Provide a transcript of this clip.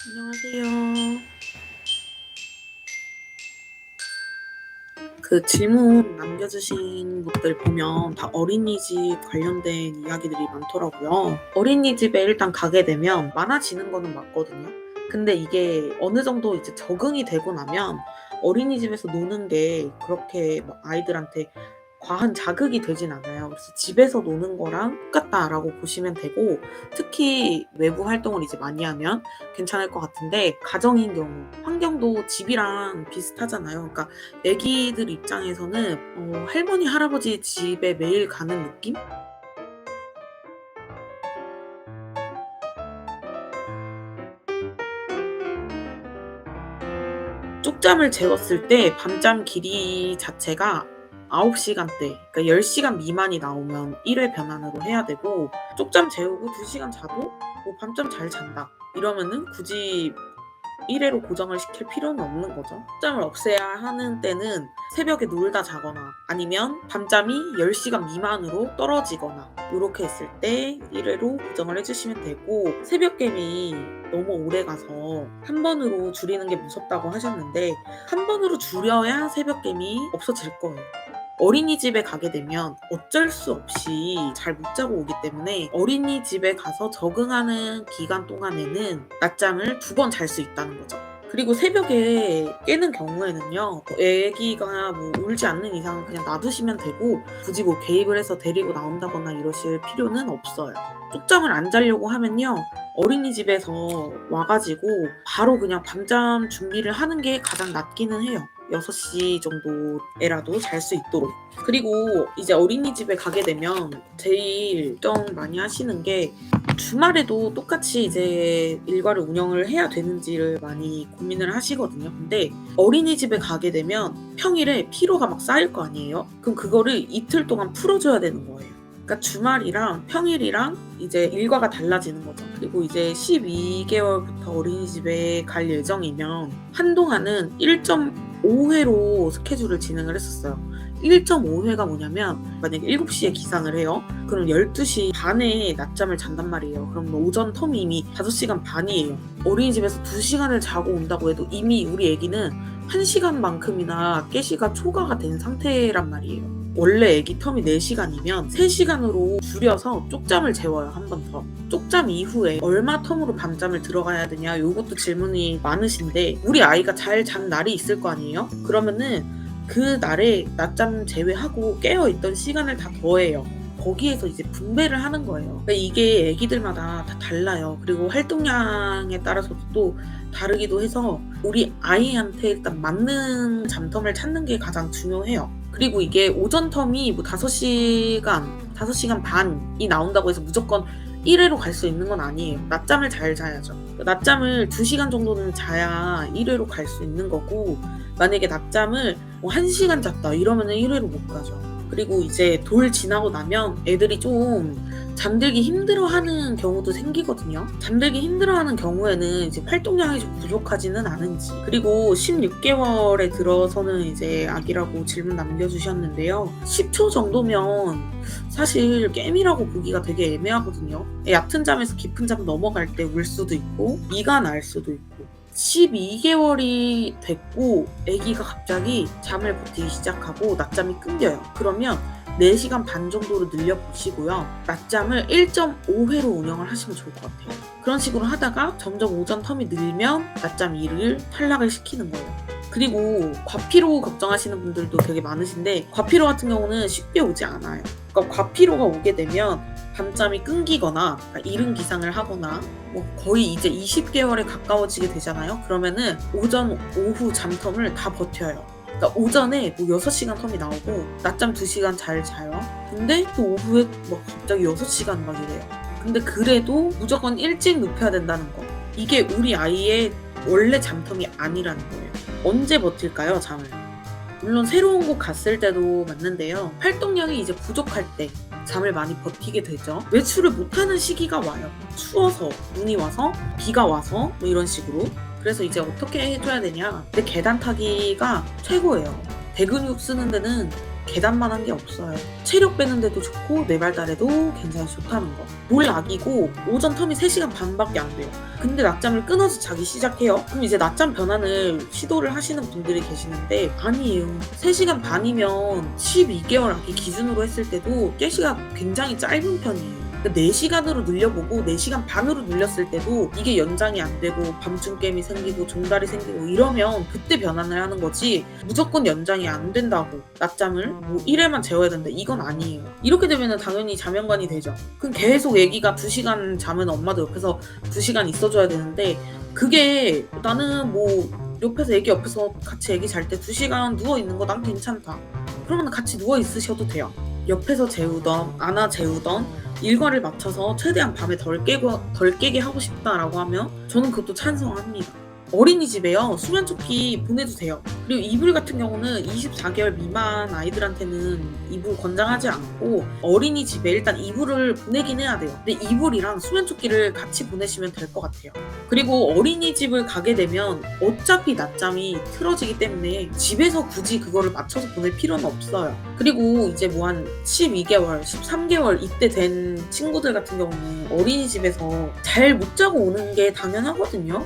안녕하세요. 그 질문 남겨주신 것들 보면 다 어린이집 관련된 이야기들이 많더라고요. 어린이집에 일단 가게 되면 많아지는 거는 맞거든요. 근데 이게 어느 정도 이제 적응이 되고 나면 어린이집에서 노는 게 그렇게 막 아이들한테 과한 자극이 되진 않아요. 그래서 '집에서 노는 거랑 똑같다.'라고 보시면 되고, 특히 외부 활동을 이제 많이 하면 괜찮을 것 같은데, 가정인 경우 환경도 집이랑 비슷하잖아요. 그러니까 애기들 입장에서는 할머니, 할아버지 집에 매일 가는 느낌? 쪽잠을 재웠을 때 밤잠 길이 자체가 9 시간대, 그러니까 10 시간 미만이 나오면 1회 변환으로 해야 되고, 쪽잠 재우고 2 시간 자도 뭐 '밤잠 잘 잔다.' 이러면은 굳이 1 회로 고정을 시킬 필요는 없는 거죠. 쪽잠을 없애야 하는 때는 새벽에 놀다 자거나 아니면 밤잠이 10 시간 미만으로 떨어지거나, 요렇게 했을 때 1 회로 고정을 해 주시면 되고, 새벽잠이 너무 오래 가서 한 번으로 줄이는 게 무섭다고 하셨는데, 한 번으로 줄여야 새벽잠이 없어질 거예요. 어린이집에 가게 되면 어쩔 수 없이 잘 못 자고 오기 때문에, 어린이집에 가서 적응하는 기간 동안에는 낮잠을 2번 잘 수 있다는 거죠. 그리고 새벽에 깨는 경우에는요, 애기가 뭐 울지 않는 이상은 그냥 놔두시면 되고, 굳이 뭐 개입을 해서 데리고 나온다거나 이러실 필요는 없어요. 쪽잠을 안 자려고 하면요, 어린이집에서 와 가지고 바로 그냥 밤잠 준비를 하는 게 가장 낫기는 해요. 6시 정도에라도 잘 수 있도록. 그리고 이제 어린이집에 가게 되면 제일 걱정 많이 하시는 게, 주말에도 똑같이 이제 일과를 운영을 해야 되는지를 많이 고민을 하시거든요. 근데 어린이집에 가게 되면 평일에 피로가 막 쌓일 거 아니에요. 그럼 그거를 이틀 동안 풀어 줘야 되는 거예요. 그러니까 주말이랑 평일이랑 이제 일과가 달라지는 거죠. 그리고 이제 12개월부터 어린이집에 갈 예정이면 한동안은 1.5 회로 스케줄을 진행을 했었어요. 1.5 회가 뭐냐면, 만약에 7 시에 기상을 해요. 그럼 12시 반에 낮잠을 잔단 말이에요. 그럼 오전 텀이 이미 5 시간 반이에요. 어린이집에서 2 시간을 자고 온다고 해도 이미 우리 애기는 1 시간만큼이나 깨시가 초과가 된 상태란 말이에요. 원래 애기 텀이 4 시간이면 3 시간으로 줄여서 쪽잠을 재워요, 한 번 더. 쪽잠 이후에 얼마 텀으로 밤잠을 들어가야 되냐, 요것도 질문이 많으신데, 우리 아이가 잘 잔 날이 있을 거 아니에요? 그러면은 그날에 낮잠 제외하고 깨어 있던 시간을 다 더해요. 거기에서 이제 분배를 하는 거예요. 그러니까 이게 애기들마다 다 달라요. 그리고 활동량에 따라서도 또 다르기도 해서, 우리 아이한테 일단 맞는 잠텀을 찾는 게 가장 중요해요. 그리고 이게 오전 텀이 뭐 5 시간, 5 시간 반이 나온다고 해서 무조건 1 회로 갈 수 있는 건 아니에요. 낮잠을 잘 자야죠. 낮잠을 2 시간 정도는 자야 1 회로 갈 수 있는 거고, 만약에 낮잠을 뭐 1 시간 잤다 이러면은 1 회로 못 가죠. 그리고 이제 돌 지나고 나면 애들이 좀 잠들기 힘들어하는 경우도 생기거든요. 잠들기 힘들어하는 경우에는 이제 활동량이 좀 부족하지는 않은지. 그리고 16개월에 들어서는 이제 아기라고 질문 남겨주셨는데요. 10초 정도면 사실 게임이라고 보기가 되게 애매하거든요. 얕은 잠에서 깊은 잠 넘어갈 때 울 수도 있고, 이가 날 수도 있고. 12개월이 됐고 아기가 갑자기 잠을 버티기 시작하고 낮잠이 끊겨요. 그러면 4 시간 반 정도로 늘려 보시고요. 낮잠을 1.5 회로 운영을 하시면 좋을 것 같아요. 그런 식으로 하다가 점점 오전 텀이 늘면 낮잠 2를 탈락을 시키는 거예요. 그리고 과피로 걱정하시는 분들도 되게 많으신데, 과피로 같은 경우는 쉽게 오지 않아요. 그러니까 과피로가 오게 되면 밤잠이 끊기거나, 그러니까 이른 기상을 하거나, 뭐 거의 이제 20개월에 가까워지게 되잖아요. 그러면은 오전, 오후 잠텀을 다 버텨요. 그러니까 오전에 뭐 6시간 텀이 나오고 낮잠 2시간 잘 자요. 근데 또 오후에 막 갑자기 6시간 막 이래요. 근데 그래도 무조건 일찍 눕혀야 된다는 거. 이게 우리 아이의 원래 잠텀이 아니라는 거예요. 언제 버틸까요, 잠을? 물론 새로운 곳 갔을 때도 맞는데요. 활동량이 이제 부족할 때 잠을 많이 버티게 되죠. 외출을 못하는 시기가 와요. 추워서, 눈이 와서, 비가 와서, 뭐 이런 식으로. 그래서 이제 어떻게 해줘야 되냐. 근데 계단 타기가 최고예요. 대근육 쓰는 데는 계단만 한 게 없어요. 체력 빼는데도 좋고 뇌발달에도 굉장히 좋다는 거. 놀락이고 오전 텀이 3시간 반밖에 안 돼요. 근데 낮잠을 끊어서 자기 시작해요? 그럼 이제 낮잠 변환을 시도를 하시는 분들이 계시는데 아니에요. 3시간 반이면 12개월 아기 기준으로 했을 때도 깨시가 굉장히 짧은 편이에요. 4시간으로 늘려보고 4시간 반으로 늘렸을 때도 이게 연장이 안 되고 밤중 깨미 생기고 종달이 생기고 이러면 그때 변환을 하는 거지 무조건 연장이 안 된다고 낮잠을 뭐 1회만 재워야 된다 이건 아니에요. 이렇게 되면 당연히 자명관이 되죠. 그럼 계속 애기가 2시간 자면 엄마도 옆에서 2시간 있어줘야 되는데 그게 나는 뭐 옆에서 애기 옆에서 같이 애기 잘 때 2시간 누워있는 거 난 괜찮다. 그러면 같이 누워있으셔도 돼요. 옆에서 재우던 안아 재우던 일과를 맞춰서 최대한 밤에 덜 깨게 하고 싶다라고 하면 저는 그것도 찬성합니다. 어린이집에요. 수면초키 보내도 돼요. 그리고 이불 같은 경우는 24개월 미만 아이들한테는 이불 권장하지 않고 어린이집에 일단 이불을 보내긴 해야 돼요. 근데 이불이랑 수면초키를 같이 보내시면 될 것 같아요. 그리고 어린이집을 가게 되면 어차피 낮잠이 틀어지기 때문에 집에서 굳이 그거를 맞춰서 보낼 필요는 없어요. 그리고 이제 뭐 한 12개월, 13개월 이때 된 친구들 같은 경우는 어린이집에서 잘 못 자고 오는 게 당연하거든요.